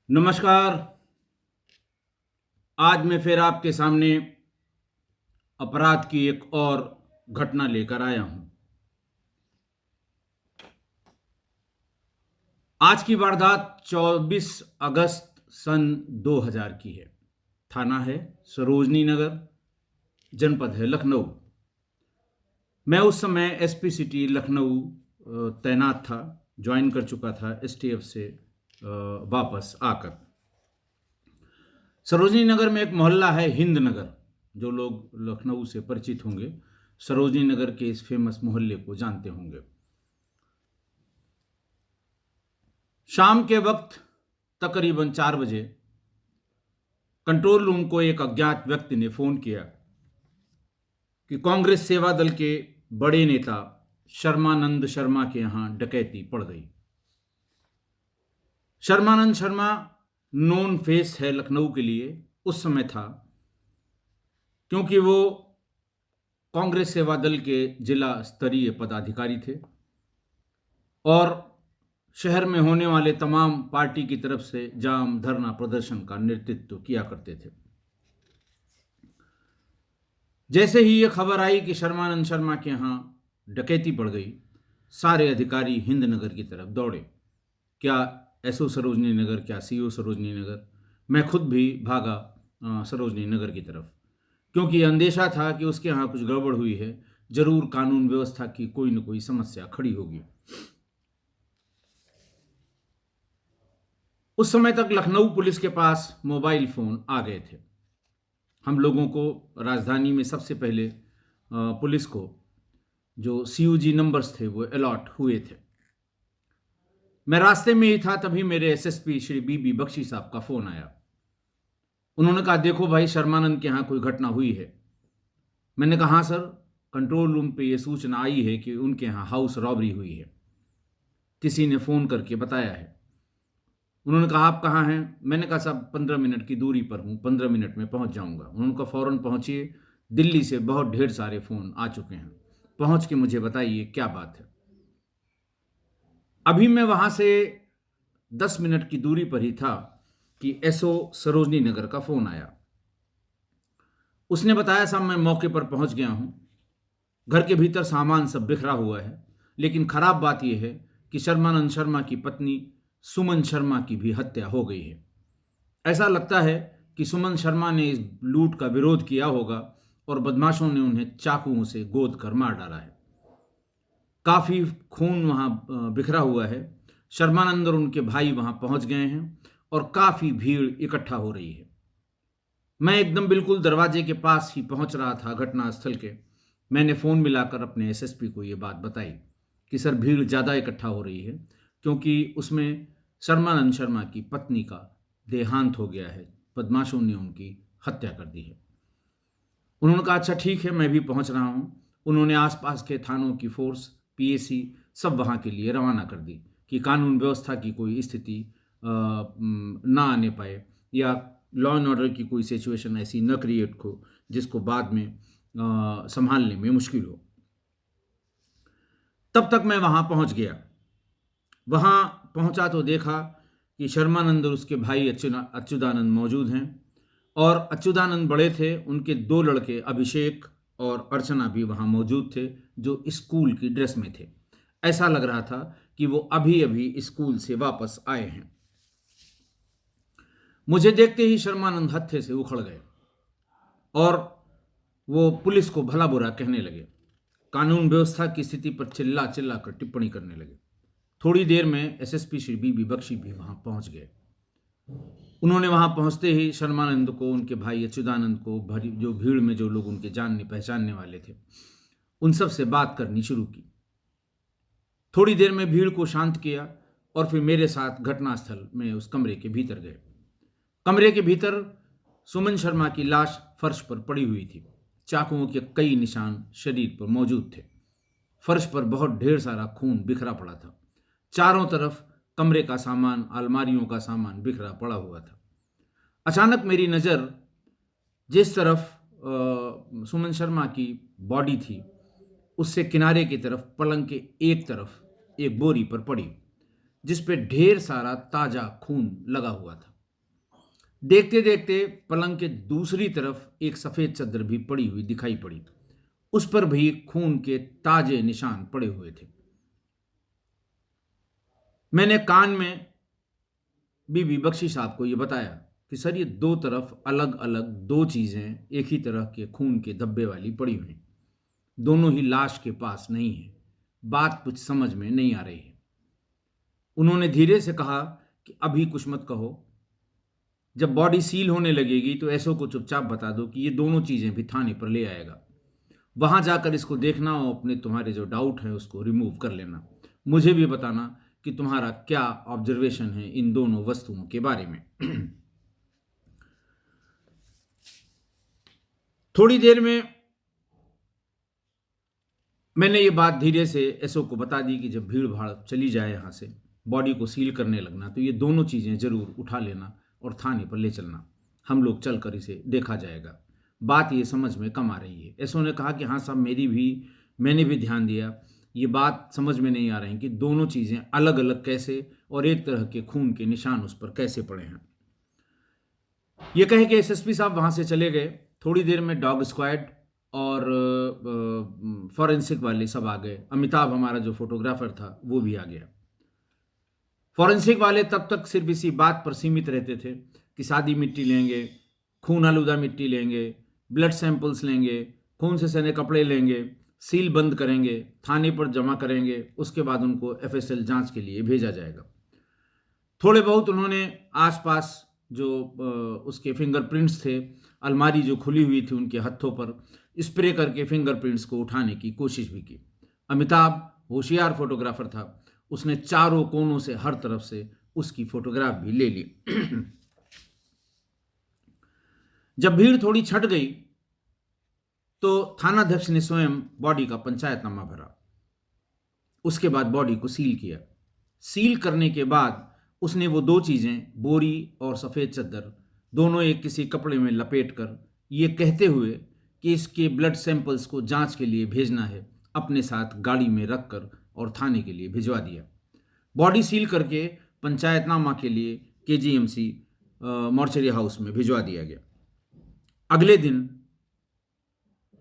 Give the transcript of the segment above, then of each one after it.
नमस्कार। आज मैं फिर आपके सामने अपराध की एक और घटना लेकर आया हूं। आज की वारदात 24 अगस्त सन 2000 की है। थाना है सरोजनी नगर, जनपद है लखनऊ। मैं उस समय एसपी सिटी लखनऊ तैनात था, ज्वाइन कर चुका था एसटीएफ से वापस आकर। सरोजनी नगर में एक मोहल्ला है हिंद नगर। जो लोग लखनऊ से परिचित होंगे सरोजनी नगर के इस फेमस मोहल्ले को जानते होंगे। शाम के वक्त तकरीबन 4 बजे कंट्रोल रूम को एक अज्ञात व्यक्ति ने फोन किया कि कांग्रेस सेवा दल के बड़े नेता शर्मानंद शर्मा के यहां डकैती पड़ गई। शर्मानंद शर्मा नोन फेस है लखनऊ के लिए, उस समय था, क्योंकि वो कांग्रेस सेवा दल के जिला स्तरीय पदाधिकारी थे और शहर में होने वाले तमाम पार्टी की तरफ से जाम धरना प्रदर्शन का नेतृत्व किया करते थे। जैसे ही ये खबर आई कि शर्मानंद शर्मा के यहाँ डकैती पड़ गई, सारे अधिकारी हिंद नगर की तरफ दौड़े। क्या एसओ सरोजनी नगर, क्या सीओ सरोजनी नगर। मैं खुद भी भागा सरोजनी नगर की तरफ, क्योंकि अंदेशा था कि उसके यहाँ कुछ गड़बड़ हुई है, जरूर कानून व्यवस्था की कोई न कोई समस्या खड़ी होगी। उस समय तक लखनऊ पुलिस के पास मोबाइल फोन आ गए थे। हम लोगों को राजधानी में सबसे पहले पुलिस को जो सीयूजी नंबर्स थे वो अलॉट हुए थे। मैं रास्ते में ही था, तभी मेरे एसएसपी श्री बीबी बख्शी साहब का फोन आया। उन्होंने कहा, देखो भाई, शर्मानंद के यहाँ कोई घटना हुई है। मैंने कहा, हाँ सर, कंट्रोल रूम पे ये सूचना आई है कि उनके यहाँ हाउस रॉबरी हुई है, किसी ने फ़ोन करके बताया है। उन्होंने कहा, आप कहाँ हैं? मैंने कहा, साहब 15 मिनट की दूरी पर हूँ, 15 मिनट में पहुँच जाऊँगा। उन्होंने कहा, फ़ौरन पहुँचिए, दिल्ली से बहुत ढेर सारे फ़ोन आ चुके हैं, पहुँच के मुझे बताइए क्या बात है। अभी मैं वहाँ से 10 मिनट की दूरी पर ही था कि एसओ सरोजनी नगर का फ़ोन आया। उसने बताया, साहब मैं मौके पर पहुँच गया हूँ, घर के भीतर सामान सब बिखरा हुआ है, लेकिन खराब बात यह है कि शर्मानंद शर्मा की पत्नी सुमन शर्मा की भी हत्या हो गई है। ऐसा लगता है कि सुमन शर्मा ने इस लूट का विरोध किया होगा और बदमाशों ने उन्हें चाकुओं से गोद कर मार डाला है। काफ़ी खून वहाँ बिखरा हुआ है। शर्मानंद और उनके भाई वहाँ पहुँच गए हैं और काफ़ी भीड़ इकट्ठा हो रही है। मैं एकदम बिल्कुल दरवाजे के पास ही पहुँच रहा था घटनास्थल के। मैंने फ़ोन मिलाकर अपने एसएसपी को ये बात बताई कि सर, भीड़ ज़्यादा इकट्ठा हो रही है, क्योंकि उसमें शर्मानंद शर्मा की पत्नी का देहांत हो गया है, बदमाशों ने उनकी हत्या कर दी है। उन्होंने कहा, अच्छा ठीक है, मैं भी पहुंच रहा हूं। उन्होंने आसपास के थानों की फोर्स, पीएसी सब वहां के लिए रवाना कर दी कि कानून व्यवस्था की कोई स्थिति ना आने पाए या लॉ एंड ऑर्डर की कोई सिचुएशन ऐसी न क्रिएट हो जिसको बाद में संभालने में मुश्किल हो। तब तक मैं वहां पहुंच गया। वहां पहुंचा तो देखा कि शर्मानंद और उसके भाई अच्युतानंद मौजूद हैं, और अच्युतानंद बड़े थे, उनके 2 लड़के अभिषेक और अर्चना भी वहां मौजूद थे, जो स्कूल की ड्रेस में थे। ऐसा लग रहा था कि वो अभी अभी स्कूल से वापस आए हैं। मुझे देखते ही शर्मानंद हत्थे से उखड़ गए और वो पुलिस को भला बुरा कहने लगे, कानून व्यवस्था की स्थिति पर चिल्ला चिल्ला कर टिप्पणी करने लगे। थोड़ी देर में एसएसपी श्री बीबी बख्शी भी वहां पहुंच गए। उन्होंने वहां पहुंचते ही शर्मानंद को, उनके भाई अच्युतानंद को, जो भीड़ में जो लोग उनके जानने पहचानने वाले थे, उन सब से बात करनी शुरू की। थोड़ी देर में भीड़ को शांत किया और फिर मेरे साथ घटनास्थल में उस कमरे के भीतर गए। कमरे के भीतर सुमन शर्मा की लाश फर्श पर पड़ी हुई थी। चाकुओं के कई निशान शरीर पर मौजूद थे। फर्श पर बहुत ढेर सारा खून बिखरा पड़ा था। चारों तरफ कमरे का सामान, अलमारियों का सामान बिखरा पड़ा हुआ था। अचानक मेरी नज़र जिस तरफ सुमन शर्मा की बॉडी थी, उससे किनारे की तरफ, पलंग के एक तरफ एक बोरी पर पड़ी, जिस पे ढेर सारा ताज़ा खून लगा हुआ था। देखते देखते पलंग के दूसरी तरफ एक सफेद चादर भी पड़ी हुई दिखाई पड़ी। उस पर भी खून के ताजे निशान पड़े हुए थे। मैंने कान में बीबी बख्शी साहब को यह बताया कि सर, ये दो तरफ अलग अलग दो चीजें एक ही तरह के खून के धब्बे वाली पड़ी हुई, दोनों ही लाश के पास नहीं है। बात कुछ समझ में नहीं आ रही है। उन्होंने धीरे से कहा कि अभी कुछ मत कहो, जब बॉडी सील होने लगेगी तो ऐसो को चुपचाप बता दो कि ये दोनों चीजें भी थाने पर ले आएगा। वहां जाकर इसको देखना और अपने तुम्हारे जो डाउट है उसको रिमूव कर लेना। मुझे भी बताना कि तुम्हारा क्या ऑब्जर्वेशन है इन दोनों वस्तुओं के बारे में। थोड़ी देर में मैंने ये बात धीरे से एसओ को बता दी कि जब भीड़ भाड़ चली जाए यहाँ से, बॉडी को सील करने लगना, तो ये दोनों चीज़ें ज़रूर उठा लेना और थाने पर ले चलना। हम लोग चलकर इसे देखा जाएगा। बात ये समझ में कम आ रही है। एसओ ने कहा कि हाँ साहब, मैंने भी ध्यान दिया। ये बात समझ में नहीं आ रही कि दोनों चीज़ें अलग अलग कैसे और एक तरह के खून के निशान उस पर कैसे पड़े हैं। ये कहे कि एसएसपी साहब वहाँ से चले गए। थोड़ी देर में डॉग स्क्वाड और फॉरेंसिक वाले सब आ गए। अमिताभ हमारा जो फोटोग्राफर था वो भी आ गया। फॉरेंसिक वाले तब तक सिर्फ इसी बात पर सीमित रहते थे कि सादी मिट्टी लेंगे, खून आलूदा मिट्टी लेंगे, ब्लड सैंपल्स लेंगे, खून से सने कपड़े लेंगे, सील बंद करेंगे, थाने पर जमा करेंगे, उसके बाद उनको एफएसएल जांच के लिए भेजा जाएगा। थोड़े बहुत उन्होंने आसपास जो उसके फिंगरप्रिंट्स थे, अलमारी जो खुली हुई थी उनके हथों पर स्प्रे करके फिंगरप्रिंट्स को उठाने की कोशिश भी की। अमिताभ होशियार फोटोग्राफर था, उसने चारों कोनों से हर तरफ से उसकी फोटोग्राफ भी ले ली। जब भीड़ थोड़ी छट गई तो थानाध्यक्ष ने स्वयं बॉडी का पंचायतनामा भरा। उसके बाद बॉडी को सील किया। सील करने के बाद उसने वो दो चीजें, बोरी और सफेद चादर, दोनों एक किसी कपड़े में लपेटकर ये कहते हुए कि इसके ब्लड सैंपल्स को जांच के लिए भेजना है, अपने साथ गाड़ी में रखकर और थाने के लिए भिजवा दिया। बॉडी सील करके पंचायतनामा के लिए केजीएमसी मॉर्चरी हाउस में भिजवा दिया गया। अगले दिन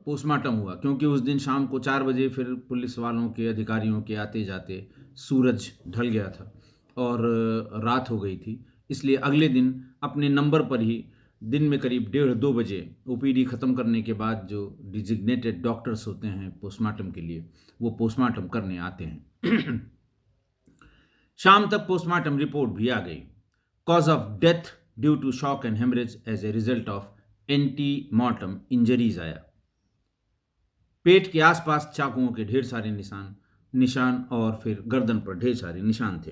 पोस्टमार्टम हुआ, क्योंकि उस दिन शाम को 4 बजे फिर पुलिस वालों के अधिकारियों के आते जाते सूरज ढल गया था और रात हो गई थी। इसलिए अगले दिन अपने नंबर पर ही दिन में करीब 1:30-2 बजे ओपीडी ख़त्म करने के बाद जो डिजिग्नेटेड डॉक्टर्स होते हैं पोस्टमार्टम के लिए, वो पोस्टमार्टम करने आते हैं। शाम तक पोस्टमार्टम रिपोर्ट भी आ गई। Cause of death due to shock and haemorrhage as a result of antemortem injuries आया। पेट के आसपास चाकुओं के ढेर सारे निशान और फिर गर्दन पर ढेर सारे निशान थे।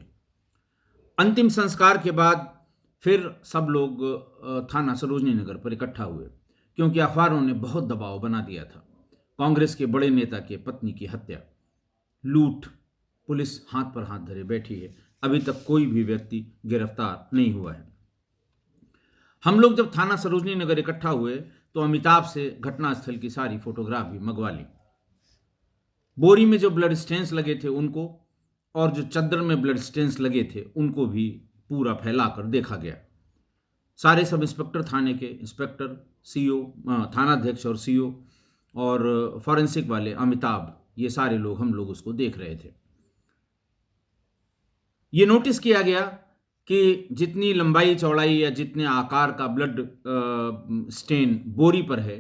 अंतिम संस्कार के बाद फिर सब लोग थाना सरोजनी नगर पर इकट्ठा हुए, क्योंकि अखबारों ने बहुत दबाव बना दिया था। कांग्रेस के बड़े नेता के पत्नी की हत्या, लूट, पुलिस हाथ पर हाथ धरे बैठी है। अभी तक कोई भी व्यक्ति गिरफ्तार नहीं हुआ है। हम लोग जब थाना सरोजनी नगर इकट्ठा हुए तो अमिताभ से घटनास्थल की सारी फोटोग्राफ भी मंगवा ली। बोरी में जो ब्लड स्टेन्स लगे थे उनको और जो चद्दर में ब्लड स्टेन्स लगे थे उनको भी पूरा फैलाकर देखा गया। सारे सब इंस्पेक्टर थाने के, इंस्पेक्टर, सीओ, थानाध्यक्ष और सीओ और फॉरेंसिक वाले, अमिताभ, ये सारे लोग, हम लोग उसको देख रहे थे। ये नोटिस किया गया कि जितनी लंबाई चौड़ाई या जितने आकार का ब्लड स्टेन बोरी पर है,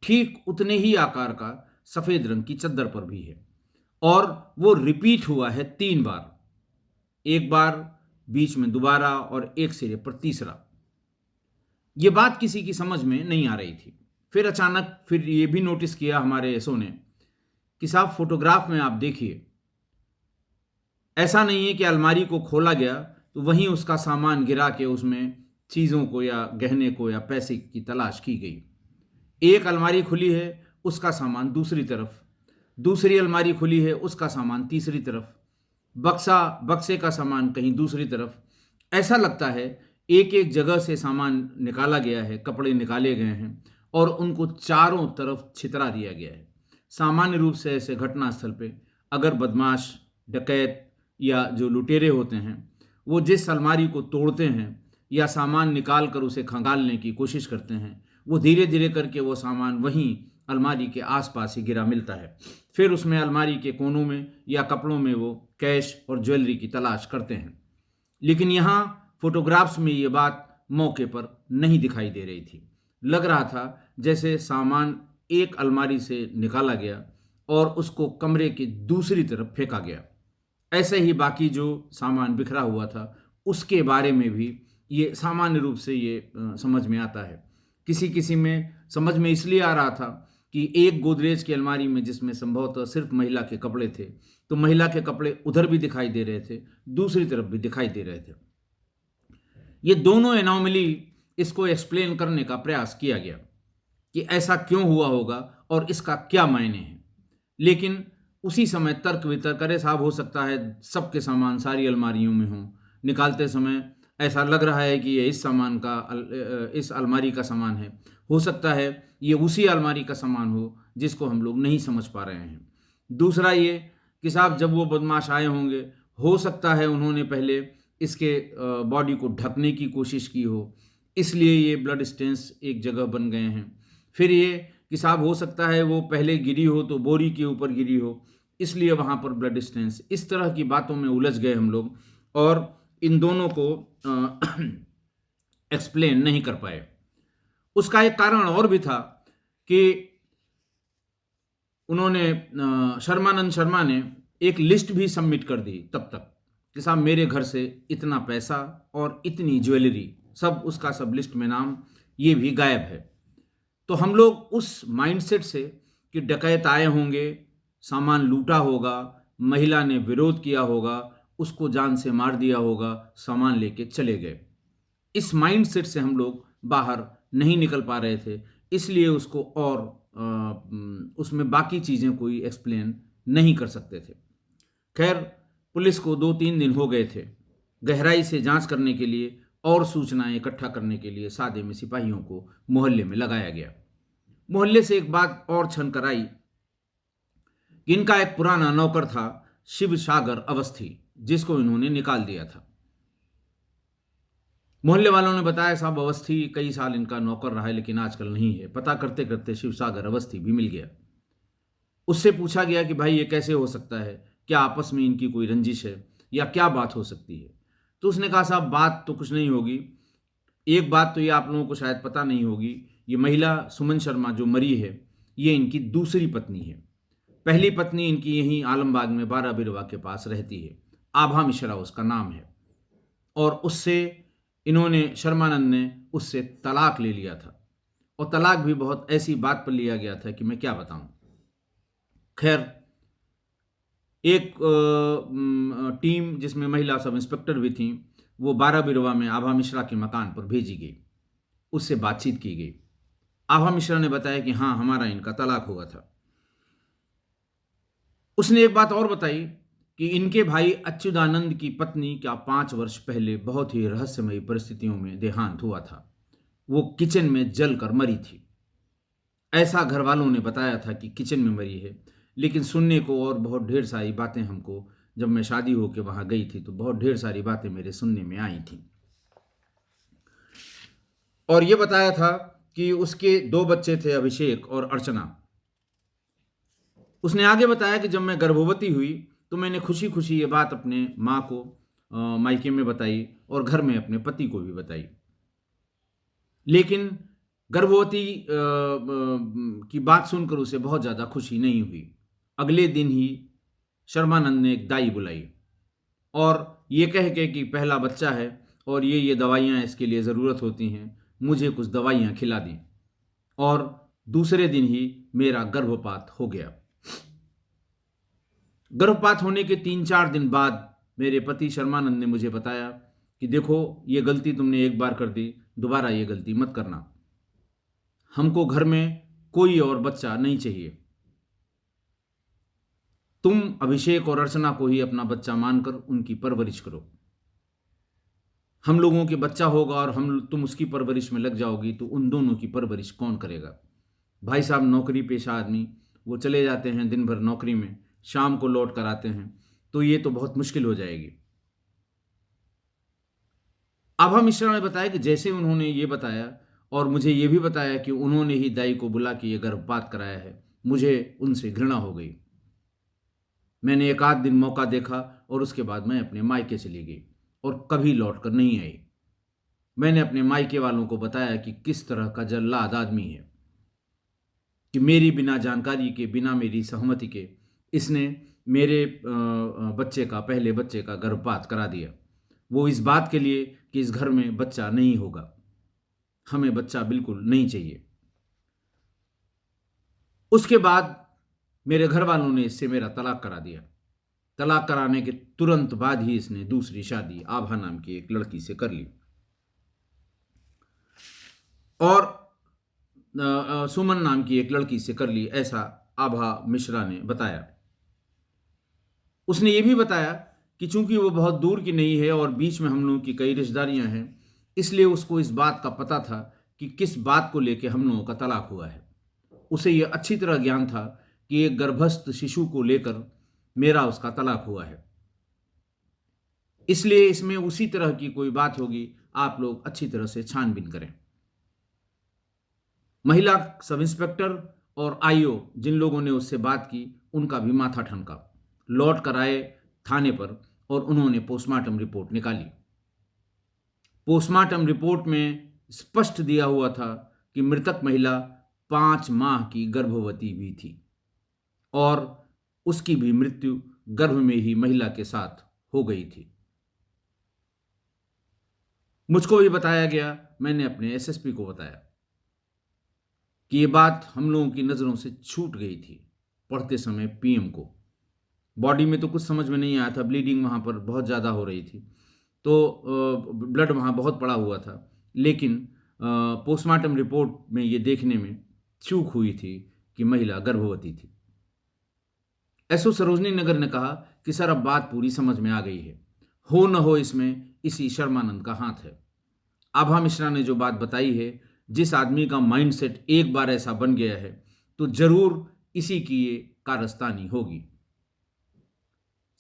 ठीक उतने ही आकार का सफ़ेद रंग की चद्दर पर भी है, और वो रिपीट हुआ है 3 बार। एक बार, बीच में दोबारा और एक सिरे पर तीसरा। ये बात किसी की समझ में नहीं आ रही थी। फिर अचानक फिर ये भी नोटिस किया हमारे एसओ ने कि साहब, फोटोग्राफ में आप देखिए, ऐसा नहीं है कि अलमारी को खोला गया तो वहीं उसका सामान गिरा के उसमें चीज़ों को या गहने को या पैसे की तलाश की गई। एक अलमारी खुली है, उसका सामान दूसरी तरफ, दूसरी अलमारी खुली है, उसका सामान तीसरी तरफ, बक्से का सामान कहीं दूसरी तरफ। ऐसा लगता है एक एक जगह से सामान निकाला गया है, कपड़े निकाले गए हैं और उनको चारों तरफ छितरा दिया गया है। सामान्य रूप से ऐसे घटनास्थल पे अगर बदमाश, डकैत या जो लुटेरे होते हैं वो जिस अलमारी को तोड़ते हैं या सामान निकाल कर उसे खंगालने की कोशिश करते हैं, वो धीरे धीरे करके वो सामान वहीं अलमारी के आसपास ही गिरा मिलता है। फिर उसमें अलमारी के कोनों में या कपड़ों में वो कैश और ज्वेलरी की तलाश करते हैं। लेकिन यहाँ फोटोग्राफ्स में ये बात मौके पर नहीं दिखाई दे रही थी। लग रहा था जैसे सामान एक अलमारी से निकाला गया और उसको कमरे की दूसरी तरफ फेंका गया। ऐसे ही बाकी जो सामान बिखरा हुआ था उसके बारे में भी ये सामान्य रूप से ये समझ में आता है। किसी किसी में समझ में इसलिए आ रहा था कि एक गोदरेज की अलमारी में जिसमें संभवतः सिर्फ महिला के कपड़े थे, तो महिला के कपड़े उधर भी दिखाई दे रहे थे, दूसरी तरफ भी दिखाई दे रहे थे। ये दोनों एनोमली इसको एक्सप्लेन करने का प्रयास किया गया कि ऐसा क्यों हुआ होगा और इसका क्या मायने हैं। लेकिन उसी समय तर्क वितर्क, अरे साहब हो सकता है सबके सामान सारी अलमारियों में हों, निकालते समय ऐसा लग रहा है कि ये इस अलमारी का सामान है, हो सकता है ये उसी अलमारी का सामान हो जिसको हम लोग नहीं समझ पा रहे हैं। दूसरा ये कि साहब जब वो बदमाश आए होंगे, हो सकता है उन्होंने पहले इसके बॉडी को ढकने की कोशिश की हो, इसलिए ये ब्लड स्टेन्स एक जगह बन गए हैं। फिर ये कि साहब हो सकता है वो पहले गिरी हो तो बोरी के ऊपर गिरी हो, इसलिए वहाँ पर ब्लड स्टेन्स। इस तरह की बातों में उलझ गए हम लोग और इन दोनों को एक्सप्लेन नहीं कर पाए। उसका एक कारण और भी था कि उन्होंने शर्मानंद शर्मा ने एक लिस्ट भी सबमिट कर दी तब तक कि साहब मेरे घर से इतना पैसा और इतनी ज्वेलरी, सब उसका सब लिस्ट में नाम, ये भी गायब है। तो हम लोग उस माइंडसेट से कि डकैत आए होंगे, सामान लूटा होगा, महिला ने विरोध किया होगा, उसको जान से मार दिया होगा, सामान लेके चले गए, इस माइंडसेट से हम लोग बाहर नहीं निकल पा रहे थे। इसलिए उसको और उसमें बाकी चीज़ें कोई एक्सप्लेन नहीं कर सकते थे। खैर, पुलिस को 2-3 दिन हो गए थे गहराई से जांच करने के लिए और सूचनाएं इकट्ठा करने के लिए सादे में सिपाहियों को मोहल्ले में लगाया गया। मोहल्ले से एक बात और छनकर आई कि इनका एक पुराना नौकर था शिव सागर अवस्थी, जिसको इन्होंने निकाल दिया था। मोहल्ले वालों ने बताया साहब अवस्थी कई साल इनका नौकर रहा है लेकिन आजकल नहीं है। पता करते करते शिव सागर अवस्थी भी मिल गया। उससे पूछा गया कि भाई ये कैसे हो सकता है, क्या आपस में इनकी कोई रंजिश है या क्या बात हो सकती है। तो उसने कहा साहब बात तो कुछ नहीं होगी, एक बात तो ये आप लोगों को शायद पता नहीं होगी, ये महिला सुमन शर्मा जो मरी है ये इनकी दूसरी पत्नी है। पहली पत्नी इनकी यहीं आलमबाग में 12 बिरवा के पास रहती है, आभा मिश्रा उसका नाम है, और उससे इन्होंने, शर्मानंद ने उससे तलाक ले लिया था, और तलाक भी बहुत ऐसी बात पर लिया गया था कि मैं क्या बताऊं। खैर, एक टीम जिसमें महिला सब इंस्पेक्टर भी थी, वो 12 बिरवा में आभा मिश्रा के मकान पर भेजी गई, उससे बातचीत की गई। आभा मिश्रा ने बताया कि हाँ हमारा इनका तलाक हुआ था। उसने एक बात और बताई कि इनके भाई अच्युतानंद की पत्नी का 5 वर्ष पहले बहुत ही रहस्यमयी परिस्थितियों में देहांत हुआ था। वो किचन में जलकर मरी थी। ऐसा घर वालों ने बताया था कि किचन में मरी है, लेकिन सुनने को और बहुत ढेर सारी बातें हमको, जब मैं शादी होकर वहां गई थी तो बहुत ढेर सारी बातें मेरे सुनने में आई थी। और ये बताया था कि उसके 2 बच्चे थे, अभिषेक और अर्चना। उसने आगे बताया कि जब मैं गर्भवती हुई तो मैंने खुशी खुशी ये बात अपने माँ को मायके में बताई और घर में अपने पति को भी बताई। लेकिन गर्भवती की बात सुनकर उसे बहुत ज़्यादा खुशी नहीं हुई। अगले दिन ही शर्मानंद ने एक दाई बुलाई और ये कह के कि पहला बच्चा है और ये दवाइयाँ इसके लिए ज़रूरत होती हैं, मुझे कुछ दवाइयाँ खिला दी। और दूसरे दिन ही मेरा गर्भपात हो गया। गर्भपात होने के 3-4 दिन बाद मेरे पति शर्मानंद ने मुझे बताया कि देखो ये गलती तुमने एक बार कर दी, दोबारा ये गलती मत करना। हमको घर में कोई और बच्चा नहीं चाहिए, तुम अभिषेक और अर्चना को ही अपना बच्चा मानकर उनकी परवरिश करो। हम लोगों के बच्चा होगा और तुम उसकी परवरिश में लग जाओगी तो उन दोनों की परवरिश कौन करेगा। भाई साहब नौकरी पेशा आदमी, वो चले जाते हैं दिन भर नौकरी में, शाम को लौट कर आते हैं, तो ये तो बहुत मुश्किल हो जाएगी। आभा मिश्रा ने बताया कि जैसे उन्होंने ये बताया और मुझे ये भी बताया कि उन्होंने ही दाई को बुला के ये गर्भपात कराया है, मुझे उनसे घृणा हो गई। मैंने एक आध दिन मौका देखा और उसके बाद मैं अपने मायके चली गई और कभी लौट कर नहीं आई। मैंने अपने मायके वालों को बताया कि किस तरह का जल्लाद आदमी है, कि मेरी बिना जानकारी के, बिना मेरी सहमति के इसने मेरे बच्चे का, पहले बच्चे का गर्भपात करा दिया। वो इस बात के लिए कि इस घर में बच्चा नहीं होगा, हमें बच्चा बिल्कुल नहीं चाहिए। उसके बाद मेरे घर वालों ने इससे मेरा तलाक करा दिया। तलाक कराने के तुरंत बाद ही इसने दूसरी शादी आभा नाम की एक लड़की से कर ली और सुमन नाम की एक लड़की से कर ली, ऐसा आभा मिश्रा ने बताया। उसने ये भी बताया कि चूंकि वो बहुत दूर की नहीं है और बीच में हम लोगों की कई रिश्तेदारियां हैं, इसलिए उसको इस बात का पता था कि किस बात को लेकर हम लोगों का तलाक हुआ है। उसे यह अच्छी तरह ज्ञान था कि एक गर्भस्थ शिशु को लेकर मेरा उसका तलाक हुआ है, इसलिए इसमें उसी तरह की कोई बात होगी, आप लोग अच्छी तरह से छानबीन करें। महिला सब इंस्पेक्टर और आईओ जिन लोगों ने उससे बात की, उनका भी माथा ठनका। लौट कर आए थाने पर और उन्होंने पोस्टमार्टम रिपोर्ट निकाली। पोस्टमार्टम रिपोर्ट में स्पष्ट दिया हुआ था कि मृतक महिला 5 माह की गर्भवती भी थी और उसकी भी मृत्यु गर्भ में ही महिला के साथ हो गई थी। मुझको भी बताया गया, मैंने अपने एसएसपी को बताया कि ये बात हम लोगों की नज़रों से छूट गई थी पढ़ते समय पीएम को। बॉडी में तो कुछ समझ में नहीं आया था, ब्लीडिंग वहाँ पर बहुत ज़्यादा हो रही थी, तो ब्लड वहाँ बहुत पड़ा हुआ था, लेकिन पोस्टमार्टम रिपोर्ट में ये देखने में चूक हुई थी कि महिला गर्भवती थी। एसओ सरोजनी नगर ने कहा कि सर अब बात पूरी समझ में आ गई है, हो न हो इसमें इसी शर्मानंद का हाथ है। आभा मिश्रा ने जो बात बताई है, जिस आदमी का माइंडसेट एक बार ऐसा बन गया है तो जरूर इसी की ये कारस्तानी होगी।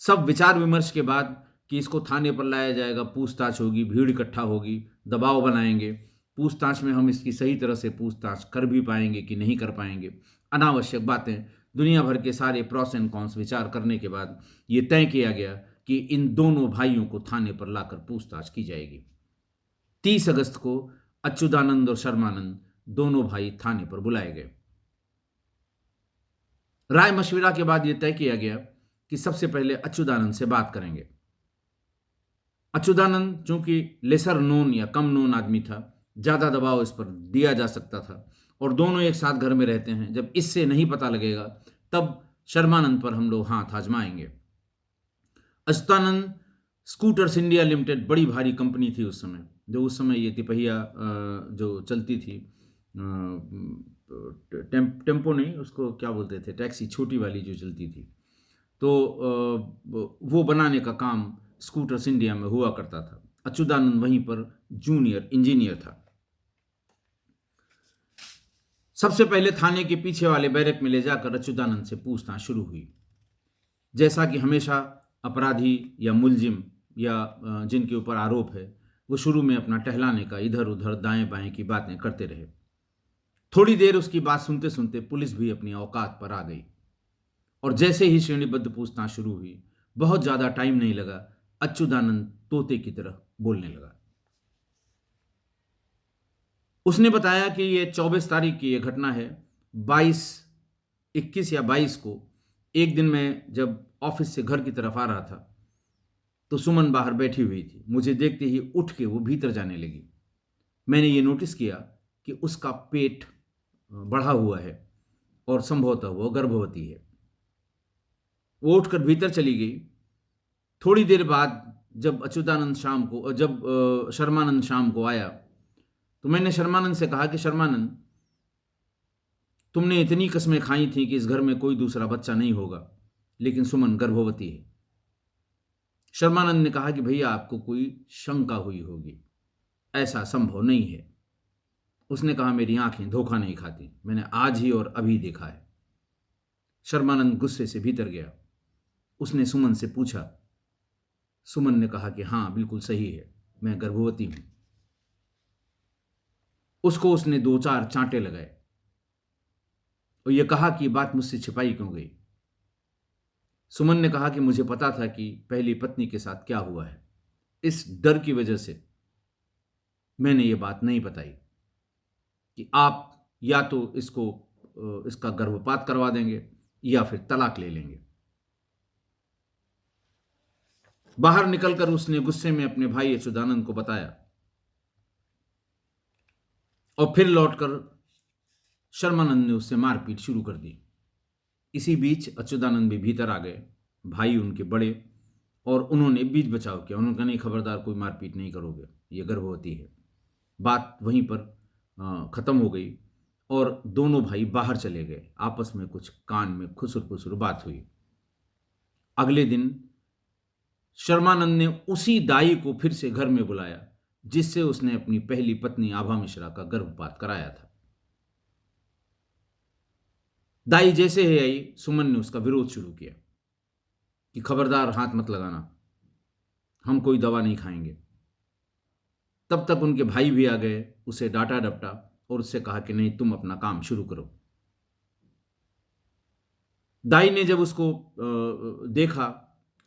सब विचार विमर्श के बाद कि इसको थाने पर लाया जाएगा, पूछताछ होगी, भीड़ इकट्ठा होगी, दबाव बनाएंगे, पूछताछ में हम इसकी सही तरह से पूछताछ कर भी पाएंगे कि नहीं कर पाएंगे, अनावश्यक बातें, दुनिया भर के सारे प्रॉस एंड कॉन्स विचार करने के बाद ये तय किया गया कि इन दोनों भाइयों को थाने पर लाकर पूछताछ की जाएगी। 30 अगस्त को अच्युतानंद और शर्मानंद दोनों भाई थाने पर बुलाए गए। राय मशविरा के बाद यह तय किया गया कि सबसे पहले अच्युतानंद से बात करेंगे। अच्युतानंद चूंकि लेसर नोन या कम नोन आदमी था, ज्यादा दबाव इस पर दिया जा सकता था और दोनों एक साथ घर में रहते हैं, जब इससे नहीं पता लगेगा तब शर्मानंद पर हम लोग हाथ आजमाएंगे। अच्युतानंद स्कूटर्स इंडिया लिमिटेड बड़ी भारी कंपनी थी उस समय, जो उस समय ये तिपहिया जो चलती थी, टेम्पो नहीं, उसको क्या बोलते थे, टैक्सी छोटी वाली जो चलती थी, तो वो बनाने का काम स्कूटर्स इंडिया में हुआ करता था। अच्युतानंद वहीं पर जूनियर इंजीनियर था। सबसे पहले थाने के पीछे वाले बैरक में ले जाकर अच्युतानंद से पूछताछ शुरू हुई। जैसा कि हमेशा अपराधी या मुलजिम या जिनके ऊपर आरोप है, वो शुरू में अपना टहलाने का, इधर उधर दाएं बाएं की बातें करते रहे। थोड़ी देर उसकी बात सुनते सुनते पुलिस भी अपनी औकात पर आ गई और जैसे ही श्रेणीबद्ध पूछताछ शुरू हुई, बहुत ज्यादा टाइम नहीं लगा, अच्युतानंद तोते की तरह बोलने लगा। उसने बताया कि ये 24 तारीख की ये घटना है। 21 या 22 को एक दिन मैं जब ऑफिस से घर की तरफ आ रहा था तो सुमन बाहर बैठी हुई थी। मुझे देखते ही उठ के वो भीतर जाने लगी। मैंने ये नोटिस किया कि उसका पेट बढ़ा हुआ है और संभवतः वो गर्भवती है। वो उठकर भीतर चली गई। थोड़ी देर बाद जब शर्मानंद शाम को आया तो मैंने शर्मानंद से कहा कि शर्मानंद, तुमने इतनी कसमें खाई थी कि इस घर में कोई दूसरा बच्चा नहीं होगा, लेकिन सुमन गर्भवती है। शर्मानंद ने कहा कि भैया आपको कोई शंका हुई होगी, ऐसा संभव नहीं है। उसने कहा मेरी आंखें धोखा नहीं खाती, मैंने आज ही और अभी देखा है। शर्मानंद गुस्से से भीतर गया। उसने सुमन से पूछा। सुमन ने कहा कि हाँ बिल्कुल सही है, मैं गर्भवती हूं। उसको उसने 2-4 चांटे लगाए और यह कहा कि बात मुझसे छिपाई क्यों गई। सुमन ने कहा कि मुझे पता था कि पहली पत्नी के साथ क्या हुआ है, इस डर की वजह से मैंने ये बात नहीं बताई कि आप या तो इसका गर्भपात करवा देंगे या फिर तलाक ले लेंगे। बाहर निकलकर उसने गुस्से में अपने भाई अच्युतानंद को बताया और फिर लौटकर शर्मानंद ने उससे मारपीट शुरू कर दी। इसी बीच अच्युतानंद भी भीतर आ गए, भाई उनके बड़े, और उन्होंने बीच बचाव किया। उन्होंने कहा नहीं, खबरदार कोई मारपीट नहीं करोगे, ये गर्भवती है। बात वहीं पर ख़त्म हो गई और दोनों भाई बाहर चले गए। आपस में कुछ कान में खुसुर फुसुर बात हुई। अगले दिन शर्मानंद ने उसी दाई को फिर से घर में बुलाया जिससे उसने अपनी पहली पत्नी आभा मिश्रा का गर्भपात कराया था। दाई जैसे ही आई, सुमन ने उसका विरोध शुरू किया कि खबरदार हाथ मत लगाना, हम कोई दवा नहीं खाएंगे। तब तक उनके भाई भी आ गए, उसे डांटा डपटा और उससे कहा कि नहीं, तुम अपना काम शुरू करो। दाई ने जब उसको देखा,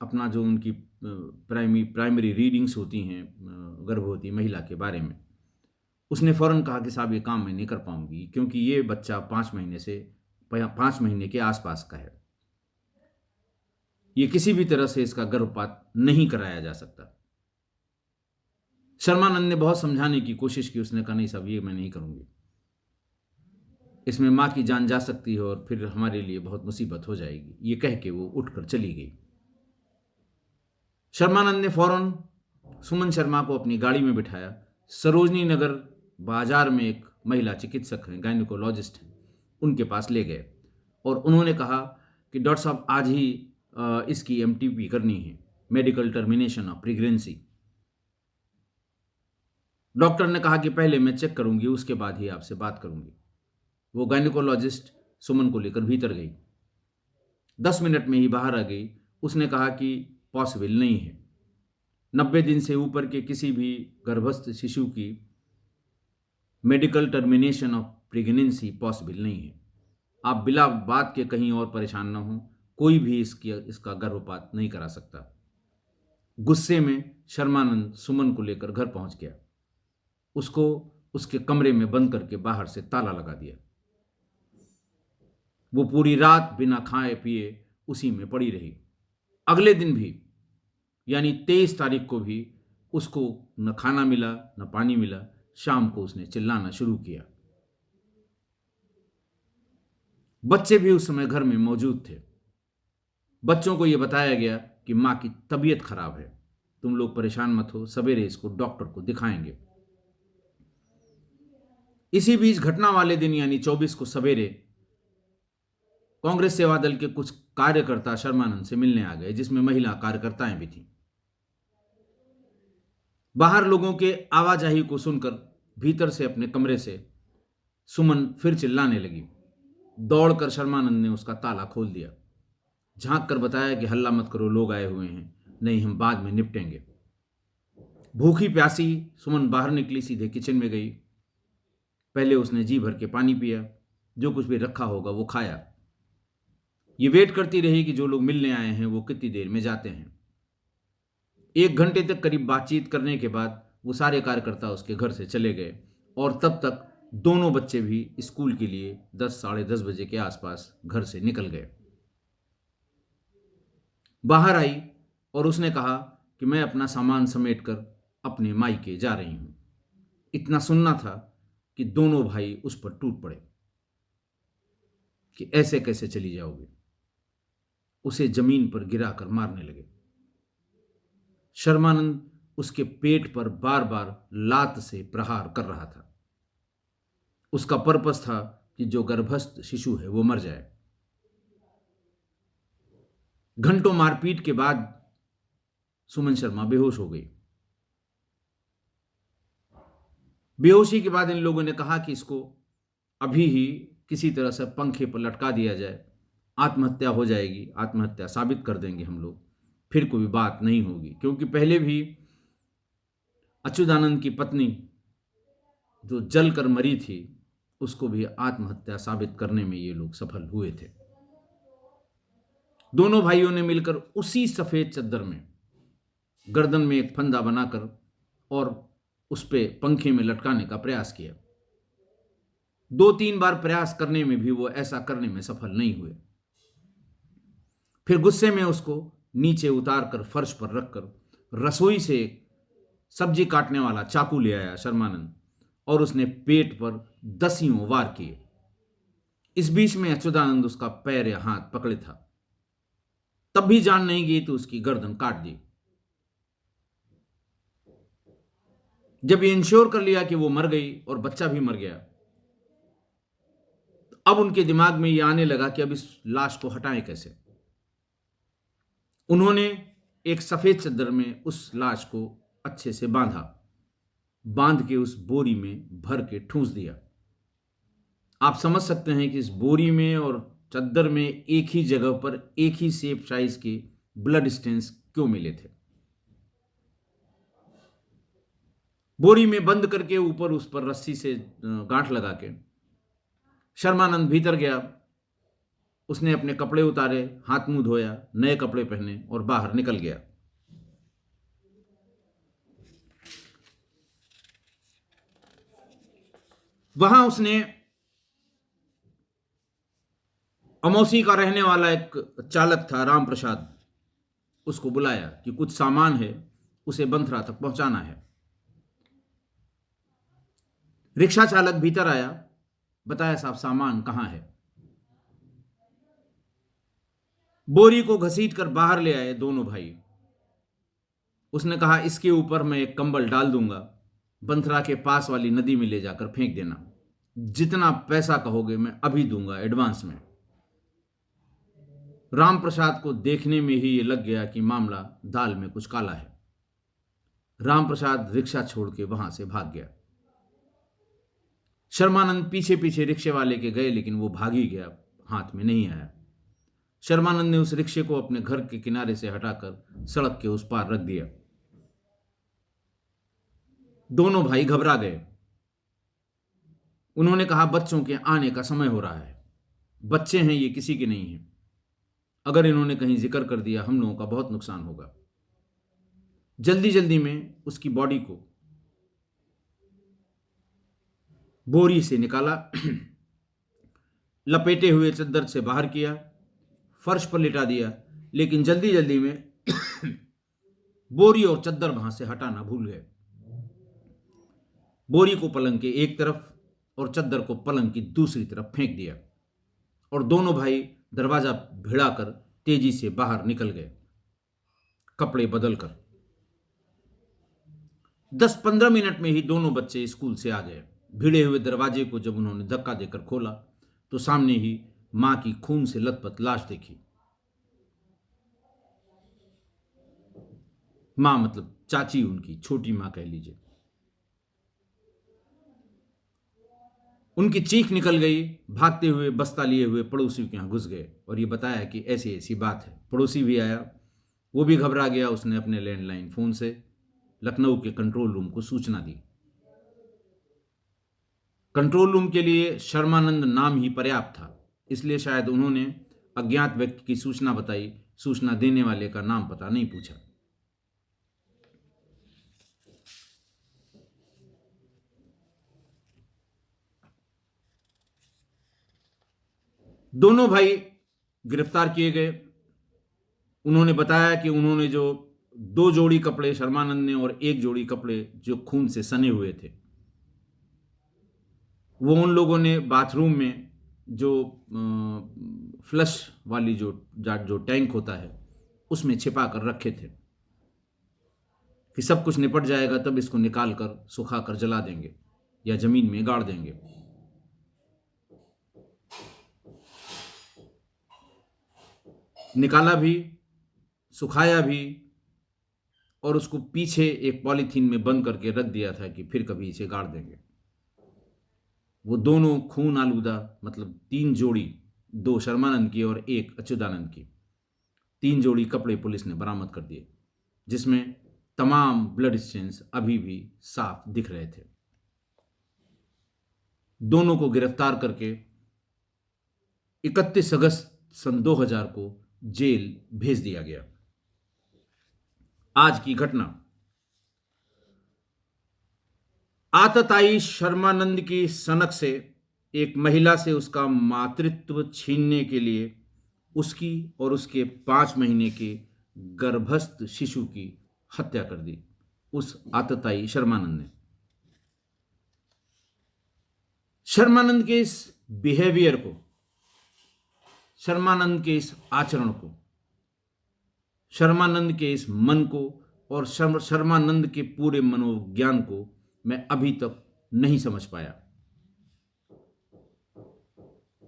अपना जो उनकी प्राइमरी रीडिंग्स होती हैं गर्भवती महिला के बारे में, उसने फौरन कहा कि साहब ये काम मैं नहीं कर पाऊंगी, क्योंकि ये बच्चा 5 महीने के आसपास का है, ये किसी भी तरह से इसका गर्भपात नहीं कराया जा सकता। शर्मानंद ने बहुत समझाने की कोशिश की। उसने कहा नहीं साहब, ये मैं नहीं करूंगी, इसमें मां की जान जा सकती है और फिर हमारे लिए बहुत मुसीबत हो जाएगी। ये कह के वो उठकर चली गई। शर्मानंद ने फौरन सुमन शर्मा को अपनी गाड़ी में बिठाया। सरोजनी नगर बाजार में एक महिला चिकित्सक हैं, गायनिकोलॉजिस्ट हैं, उनके पास ले गए और उन्होंने कहा कि डॉक्टर साहब आज ही इसकी एमटीपी करनी है, medical termination of pregnancy. Doctor ने कहा कि पहले मैं चेक करूंगी, उसके बाद ही आपसे बात करूंगी। वो गायनिकोलॉजिस्ट सुमन को लेकर भीतर गई। 10 मिनट में ही बाहर आ गई। उसने कहा कि पॉसिबल नहीं है, 90 दिन से ऊपर के किसी भी गर्भस्थ शिशु की medical termination of pregnancy possible नहीं है। आप बिला बात के कहीं और परेशान ना हो, कोई भी इसका गर्भपात नहीं करा सकता। गुस्से में शर्मानंद सुमन को लेकर घर पहुंच गया। उसको उसके कमरे में बंद करके बाहर से ताला लगा दिया। वो पूरी रात बिना खाए पिए उसी में पड़ी रही। अगले दिन भी, यानी 23 तारीख को भी उसको न खाना मिला न पानी मिला। शाम को उसने चिल्लाना शुरू किया। बच्चे भी उस समय घर में मौजूद थे। बच्चों को यह बताया गया कि मां की तबीयत खराब है, तुम लोग परेशान मत हो, सवेरे इसको डॉक्टर को दिखाएंगे। इसी बीच घटना वाले दिन यानी 24 को सवेरे कांग्रेस सेवा दल के कुछ कार्यकर्ता शर्मानंद से मिलने आ गए, जिसमें महिला कार्यकर्ताएं भी थीं। बाहर लोगों के आवाजाही को सुनकर भीतर से अपने कमरे से सुमन फिर चिल्लाने लगी। दौड़कर शर्मानंद ने उसका ताला खोल दिया, झांक कर बताया कि हल्ला मत करो, लोग आए हुए हैं, नहीं हम बाद में निपटेंगे। भूखी प्यासी सुमन बाहर निकली, सीधे किचन में गई। पहले उसने जी भर के पानी पिया, जो कुछ भी रखा होगा वो खाया। ये वेट करती रही कि जो लोग मिलने आए हैं वो कितनी देर में जाते हैं। 1 घंटे तक करीब बातचीत करने के बाद वो सारे कार्यकर्ता उसके घर से चले गए और तब तक दोनों बच्चे भी स्कूल के लिए 10 साढ़े 10 बजे के आसपास घर से निकल गए। बाहर आई और उसने कहा कि मैं अपना सामान समेटकर अपने मायके जा रही हूं। इतना सुनना था कि दोनों भाई उस पर टूट पड़े कि ऐसे कैसे चली जाओगे। उसे जमीन पर गिराकर मारने लगे। शर्मानंद उसके पेट पर बार बार लात से प्रहार कर रहा था। उसका पर्पस था कि जो गर्भस्थ शिशु है वो मर जाए। घंटों मारपीट के बाद सुमन शर्मा बेहोश हो गई। बेहोशी के बाद इन लोगों ने कहा कि इसको अभी ही किसी तरह से पंखे पर लटका दिया जाए, आत्महत्या हो जाएगी, आत्महत्या साबित कर देंगे हम लोग, फिर कोई बात नहीं होगी। क्योंकि पहले भी अच्युतानंद की पत्नी जो जल कर मरी थी उसको भी आत्महत्या साबित करने में ये लोग सफल हुए थे। दोनों भाइयों ने मिलकर उसी सफेद चद्दर में गर्दन में एक फंदा बनाकर और उस पे पंखे में लटकाने का प्रयास किया। 2-3 बार प्रयास करने में भी वो ऐसा करने में सफल नहीं हुए। फिर गुस्से में उसको नीचे उतार कर फर्श पर रखकर रसोई से सब्जी काटने वाला चाकू ले आया शर्मानंद और उसने पेट पर 10 वार किए। इस बीच में अच्युतानंद उसका पैर या हाथ पकड़े था, तब भी जान नहीं गई तो उसकी गर्दन काट दी। जब ये इंश्योर कर लिया कि वो मर गई और बच्चा भी मर गया, अब उनके दिमाग में ये आने लगा कि अब इस लाश को हटाएं कैसे। उन्होंने एक सफेद चादर में उस लाश को अच्छे से बांध के उस बोरी में भर के ठूंस दिया। आप समझ सकते हैं कि इस बोरी में और चादर में एक ही जगह पर एक ही शेप साइज के ब्लड स्टेन्स क्यों मिले थे। बोरी में बंद करके ऊपर उस पर रस्सी से गांठ लगा के शर्मानंद भीतर गया। उसने अपने कपड़े उतारे, हाथ मुंह धोया, नए कपड़े पहने और बाहर निकल गया। वहां उसने अमौसी का रहने वाला एक चालक था, राम प्रसाद, उसको बुलाया कि कुछ सामान है, उसे बंथरा तक पहुंचाना है। रिक्शा चालक भीतर आया, बताया साहब सामान कहां है। बोरी को घसीट कर बाहर ले आए दोनों भाई। उसने कहा इसके ऊपर मैं एक कंबल डाल दूंगा, बंथरा के पास वाली नदी में ले जाकर फेंक देना। जितना पैसा कहोगे मैं अभी दूंगा एडवांस में। राम प्रसाद को देखने में ही ये लग गया कि मामला दाल में कुछ काला है। राम प्रसाद रिक्शा छोड़ के वहां से भाग गया। शर्मानंद पीछे पीछे रिक्शे वाले के गए, लेकिन वो भाग ही गया, हाथ में नहीं आया। शर्मानंद ने उस रिक्शे को अपने घर के किनारे से हटाकर सड़क के उस पार रख दिया। दोनों भाई घबरा गए। उन्होंने कहा बच्चों के आने का समय हो रहा है, बच्चे हैं ये, किसी के नहीं हैं। अगर इन्होंने कहीं जिक्र कर दिया हम लोगों का बहुत नुकसान होगा। जल्दी जल्दी में उसकी बॉडी को बोरी से निकाला, लपेटे हुए चद्दर से बाहर किया, फर्श पर लिटा दिया, लेकिन जल्दी जल्दी में बोरी और चद्दर वहां से हटाना भूल गए। बोरी को पलंग के एक तरफ और चद्दर को पलंग की दूसरी तरफ फेंक दिया और दोनों भाई दरवाजा भिड़ाकर तेजी से बाहर निकल गए, कपड़े बदलकर। 10-15 मिनट में ही दोनों बच्चे स्कूल से आ गए। भिड़े हुए दरवाजे को जब उन्होंने धक्का देकर खोला तो सामने ही मां की खून से लथपथ लाश देखी। मां मतलब चाची, उनकी छोटी मां कह लीजिए। उनकी चीख निकल गई। भागते हुए बस्ता लिए हुए पड़ोसी के यहां घुस गए और ये बताया कि ऐसी ऐसी बात है। पड़ोसी भी आया, वो भी घबरा गया। उसने अपने लैंडलाइन फोन से लखनऊ के कंट्रोल रूम को सूचना दी। कंट्रोल रूम के लिए शर्मानंद नाम ही पर्याप्त था, इसलिए शायद उन्होंने अज्ञात व्यक्ति की सूचना बताई। सूचना देने वाले का नाम पता नहीं पूछा। दोनों भाई गिरफ्तार किए गए। उन्होंने बताया कि उन्होंने जो 2 जोड़ी कपड़े शर्मानंद ने और 1 जोड़ी कपड़े जो खून से सने हुए थे, वो उन लोगों ने बाथरूम में जो फ्लश वाली जो टैंक होता है उसमें छिपा कर रखे थे कि सब कुछ निपट जाएगा तब इसको निकाल कर सुखा कर जला देंगे या जमीन में गाड़ देंगे। निकाला भी, सुखाया भी और उसको पीछे एक पॉलीथीन में बंद करके रख दिया था कि फिर कभी इसे गाड़ देंगे। वो दोनों खून आलूदा, मतलब 3 जोड़ी, 2 शर्मानंद की और 1 अच्युतानंद की, 3 जोड़ी कपड़े पुलिस ने बरामद कर दिए, जिसमें तमाम ब्लड स्टेन्स अभी भी साफ दिख रहे थे। दोनों को गिरफ्तार करके 31 अगस्त सन 2000 को जेल भेज दिया गया। आज की घटना, आतताई शर्मानंद की सनक से एक महिला से उसका मातृत्व छीनने के लिए उसकी और उसके 5 महीने के गर्भस्थ शिशु की हत्या कर दी उस आतताई शर्मानंद ने। शर्मानंद के इस बिहेवियर को, शर्मानंद के इस आचरण को, शर्मानंद के इस मन को और शर्मानंद के पूरे मनोविज्ञान को मैं अभी तक नहीं समझ पाया।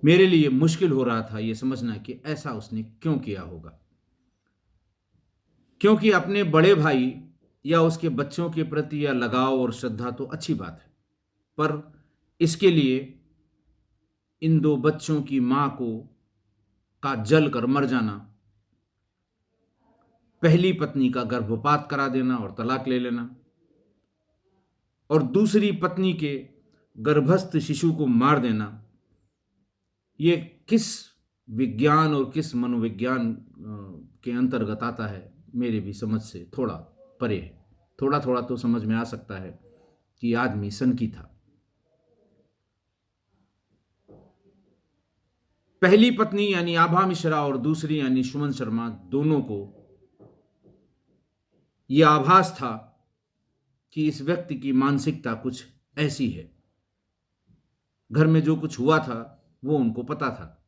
मेरे लिए मुश्किल हो रहा था यह समझना कि ऐसा उसने क्यों किया होगा। क्योंकि अपने बड़े भाई या उसके बच्चों के प्रति या लगाव और श्रद्धा तो अच्छी बात है, पर इसके लिए इन 2 बच्चों की मां का जल कर मर जाना, पहली पत्नी का गर्भपात करा देना और तलाक ले लेना, और दूसरी पत्नी के गर्भस्थ शिशु को मार देना, ये किस विज्ञान और किस मनोविज्ञान के अंतर्गत आता है, मेरे भी समझ से थोड़ा परे है। थोड़ा थोड़ा तो समझ में आ सकता है कि आदमी सनकी था। पहली पत्नी यानी आभा मिश्रा और दूसरी यानी सुमन शर्मा, दोनों को यह आभास था कि इस व्यक्ति की मानसिकता कुछ ऐसी है। घर में जो कुछ हुआ था वो उनको पता था।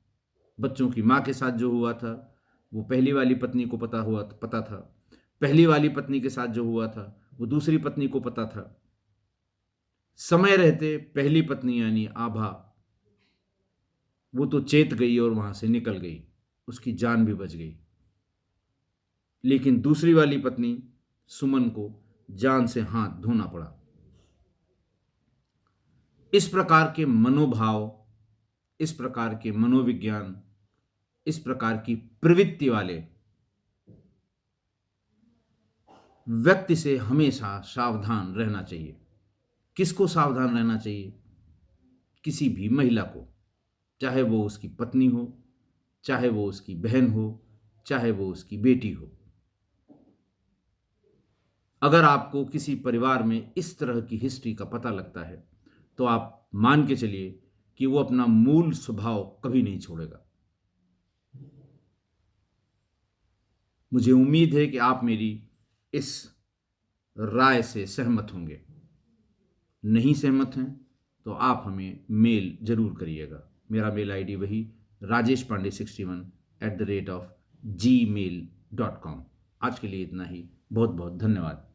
बच्चों की मां के साथ जो हुआ था वो पहली वाली पत्नी को पता था। पहली वाली पत्नी के साथ जो हुआ था वो दूसरी पत्नी को पता था। समय रहते पहली पत्नी यानी आभा, वो तो चेत गई और वहां से निकल गई, उसकी जान भी बच गई। लेकिन दूसरी वाली पत्नी सुमन को जान से हाथ धोना पड़ा। इस प्रकार के मनोभाव, इस प्रकार के मनोविज्ञान, इस प्रकार की प्रवृत्ति वाले व्यक्ति से हमेशा सावधान रहना चाहिए। किसको सावधान रहना चाहिए? किसी भी महिला को, चाहे वो उसकी पत्नी हो, चाहे वो उसकी बहन हो, चाहे वो उसकी बेटी हो। अगर आपको किसी परिवार में इस तरह की हिस्ट्री का पता लगता है तो आप मान के चलिए कि वो अपना मूल स्वभाव कभी नहीं छोड़ेगा। मुझे उम्मीद है कि आप मेरी इस राय से सहमत होंगे। नहीं सहमत हैं तो आप हमें मेल जरूर करिएगा। मेरा मेल आईडी वही rajeshpande61@gmail.com। आज के लिए इतना ही। बहुत बहुत धन्यवाद।